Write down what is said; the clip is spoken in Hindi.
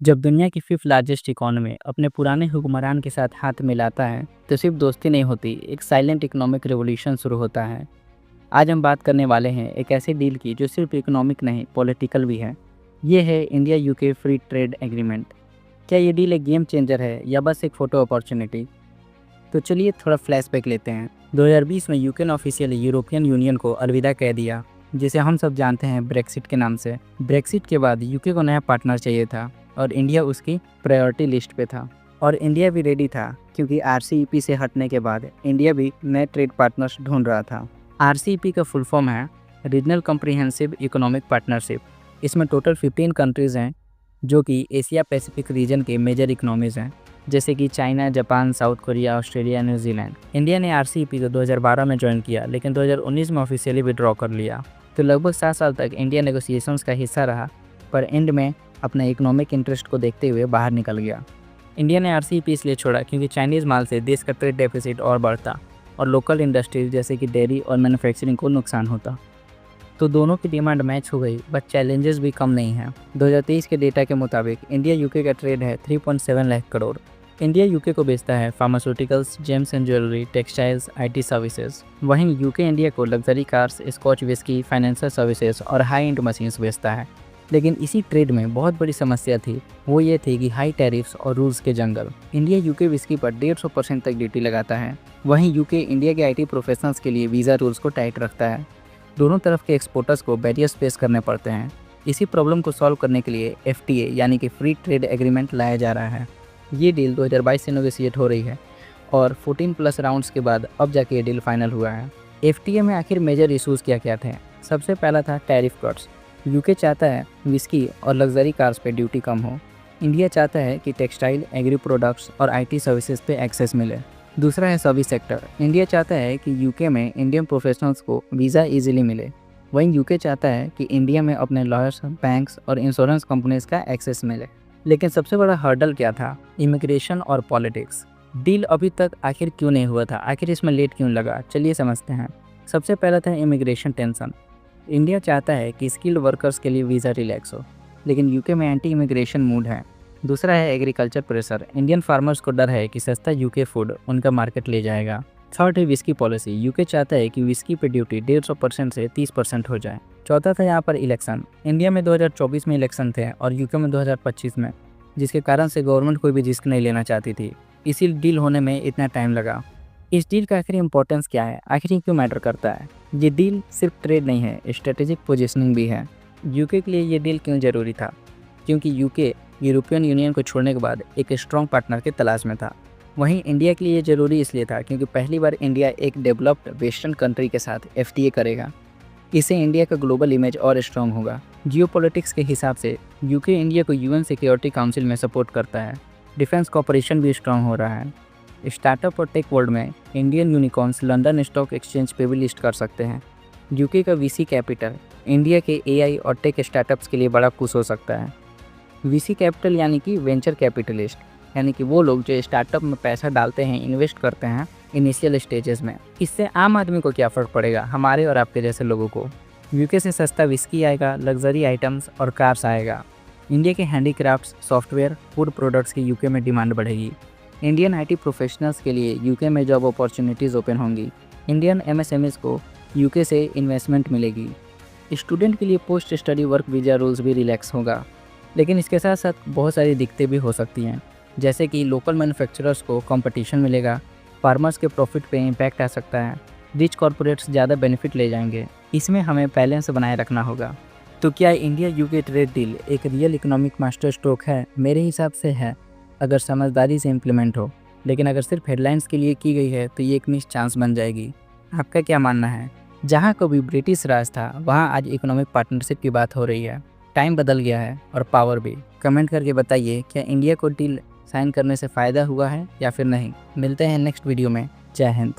जब दुनिया की फिफ्थ लार्जेस्ट इकोनॉमी अपने पुराने हुक्मरान के साथ हाथ मिलाता है तो सिर्फ दोस्ती नहीं होती, एक साइलेंट इकोनॉमिक रेवोल्यूशन शुरू होता है। आज हम बात करने वाले हैं एक ऐसे डील की जो सिर्फ इकोनॉमिक नहीं पॉलिटिकल भी है। ये है India UK free trade agreement. क्या ये डील एक गेम चेंजर है या बस एक फ़ोटो अपॉर्चुनिटी? तो चलिए थोड़ा फ्लैशबैक लेते हैं। 2020 में यूके ने ऑफिशियली यूरोपियन यूनियन को अलविदा कह दिया, जिसे हम सब जानते हैं ब्रेक्सिट के नाम से। ब्रेक्सिट के बाद यूके को नया पार्टनर चाहिए था और इंडिया उसकी प्रायोरिटी लिस्ट पे था। और इंडिया भी रेडी था क्योंकि आरसीईपी से हटने के बाद इंडिया भी नए ट्रेड पार्टनर्स ढूंढ रहा था। आरसीईपी का फुल फॉर्म है रीजनल कॉम्प्रिहेंसिव इकोनॉमिक पार्टनरशिप। इसमें टोटल 15 कंट्रीज़ हैं जो कि एशिया पैसिफिक रीजन के मेजर इकोनॉमीज़ हैं, जैसे कि China, Japan, south Korea, Australia, New Zealand. India ने आरसीईपी को 2012 में ज्वाइन किया, लेकिन 2019 में ऑफिशियली विड्रॉ कर लिया। तो लगभग 7 साल तक इंडिया नेगोशिएशंस का हिस्सा रहा, पर एंड में अपने इकोनॉमिक इंटरेस्ट को देखते हुए बाहर निकल गया। इंडिया ने आरसीईपी इसलिए छोड़ा क्योंकि चाइनीज़ माल से देश का ट्रेड डेफिसिट और बढ़ता और लोकल इंडस्ट्रीज जैसे कि डेयरी और मैन्युफैक्चरिंग को नुकसान होता। तो दोनों की डिमांड मैच हो गई, बट चैलेंजेस भी कम नहीं हैं। 2023 के डेटा के मुताबिक इंडिया यूके का ट्रेड है 3.7 लाख करोड़। इंडिया यूके को बेचता है pharmaceuticals, gems and jewellery, textiles, IT services. वहीं यूके इंडिया को luxury cars, scotch whisky, financial services और हाई एंड मशीन्स बेचता है। लेकिन इसी ट्रेड में बहुत बड़ी समस्या थी, वो ये थी कि हाई टैरिफ्स और रूल्स के जंगल। इंडिया यूके विस्की पर 150% तक ड्यूटी लगाता है। वहीं यूके इंडिया के आईटी प्रोफेशनल्स के लिए वीज़ा रूल्स को टाइट रखता है। दोनों तरफ के एक्सपोर्टर्स को बैरियर्स फेस करने पड़ते हैं। इसी प्रॉब्लम को सॉल्व करने के लिए FTA यानी कि फ्री ट्रेड एग्रीमेंट लाया जा रहा है। ये डील 2022 से नेगोशिएट हो रही है और 14+ राउंड्स के बाद अब जाके ये डील फाइनल हुआ है। FTA में आखिर मेजर इशूज़ क्या थे? सबसे पहला था टैरिफ कट्स। यूके चाहता है विस्की और लग्जरी कार्स पे ड्यूटी कम हो। इंडिया चाहता है कि टेक्सटाइल, एग्री प्रोडक्ट्स और IT सर्विसेज पे एक्सेस मिले। दूसरा है सर्विस सेक्टर। इंडिया चाहता है कि यूके में इंडियन प्रोफेशनल्स को वीज़ा इजीली मिले। वहीं यूके चाहता है कि इंडिया में अपने लॉयर्स, बैंक्स और इंश्योरेंस कंपनीज का एक्सेस मिले। लेकिन सबसे बड़ा हर्डल क्या था? इमिग्रेशन और पॉलिटिक्स। डील अभी तक आखिर क्यों नहीं हुआ था? आखिर इसमें लेट क्यों लगा? चलिए समझते हैं। सबसे पहला था इमिग्रेशन टेंशन। इंडिया चाहता है कि स्किल्ड वर्कर्स के लिए वीज़ा रिलैक्स हो, लेकिन यूके में एंटी इमिग्रेशन मूड है। दूसरा है एग्रीकल्चर प्रेशर। इंडियन फार्मर्स को डर है कि सस्ता यूके फूड उनका मार्केट ले जाएगा। थर्ड है विस्की पॉलिसी। यूके चाहता है कि विस्की पे ड्यूटी 150% से 30% हो जाए। चौथा था यहाँ पर इलेक्शन। इंडिया में 2024 में इलेक्शन थे और यूके में 2025 में, जिसके कारण से गवर्नमेंट कोई भी रिस्क नहीं लेना चाहती थी। इसी डील होने में इतना टाइम लगा। इस डील का आखिर इंपॉर्टेंस क्या है? आखिर ये क्यों मैटर करता है? ये डील सिर्फ ट्रेड नहीं है, स्ट्रेटेजिक पोजीशनिंग भी है। यूके के लिए ये डील क्यों ज़रूरी था? क्योंकि यूके यूरोपियन यूनियन को छोड़ने के बाद एक स्ट्रॉन्ग पार्टनर की तलाश में था। वहीं इंडिया के लिए ये ज़रूरी इसलिए था क्योंकि पहली बार इंडिया एक डेवलप्ड वेस्टर्न कंट्री के साथ FTA करेगा। इससे इंडिया का ग्लोबल इमेज और स्ट्रॉन्ग होगा। जियोपॉलिटिक्स के हिसाब से यूके इंडिया को UN सिक्योरिटी काउंसिल में सपोर्ट करता है। डिफेंस कॉपरेशन भी स्ट्रॉन्ग हो रहा है। स्टार्टअप और टेक वर्ल्ड में Indian unicorns London stock exchange पे भी लिस्ट कर सकते हैं। यूके का VC कैपिटल इंडिया के AI और टेक स्टार्टअप्स के लिए बड़ा पुश हो सकता है। VC कैपिटल यानी कि वेंचर कैपिटलिस्ट, यानी कि वो लोग जो स्टार्टअप में पैसा डालते हैं, इन्वेस्ट करते हैं इनिशियल स्टेजेस में। इससे आम आदमी को क्या फ़र्क पड़ेगा? हमारे और आपके जैसे लोगों को। यूके से सस्ता विस्की आएगा, लग्जरी आइटम्स और कार्स आएगा। इंडिया के हैंडीक्राफ्ट्स, सॉफ्टवेयर, फूड प्रोडक्ट्स की यूके में डिमांड बढ़ेगी। इंडियन IT प्रोफेशनल्स के लिए यूके में जॉब अपॉर्चुनिटीज़ ओपन होंगी। इंडियन MSMEs को यूके से इन्वेस्टमेंट मिलेगी। स्टूडेंट के लिए post study work visa rules भी रिलैक्स होगा। लेकिन इसके साथ साथ बहुत सारी दिक्कतें भी हो सकती हैं, जैसे कि लोकल मैन्युफैक्चरर्स को कंपटीशन मिलेगा, फार्मर्स के प्रॉफिट पे इम्पैक्ट आ सकता है, रिच कॉरपोरेट्स ज़्यादा बेनिफिट ले जाएंगे। इसमें हमें बैलेंस बनाए रखना होगा। तो क्या इंडिया यूके ट्रेड डील एक रियल इकोनॉमिक मास्टर स्ट्रोक है? मेरे हिसाब से है, अगर समझदारी से इम्प्लीमेंट हो। लेकिन अगर सिर्फ हेडलाइंस के लिए की गई है तो ये एक मिस चांस बन जाएगी। आपका क्या मानना है? जहाँ कभी ब्रिटिश राज था, वहाँ आज इकोनॉमिक पार्टनरशिप की बात हो रही है। टाइम बदल गया है और पावर भी। कमेंट करके बताइए, क्या इंडिया को डील साइन करने से फ़ायदा हुआ है या फिर नहीं। मिलते हैं नेक्स्ट वीडियो में। जय हिंद।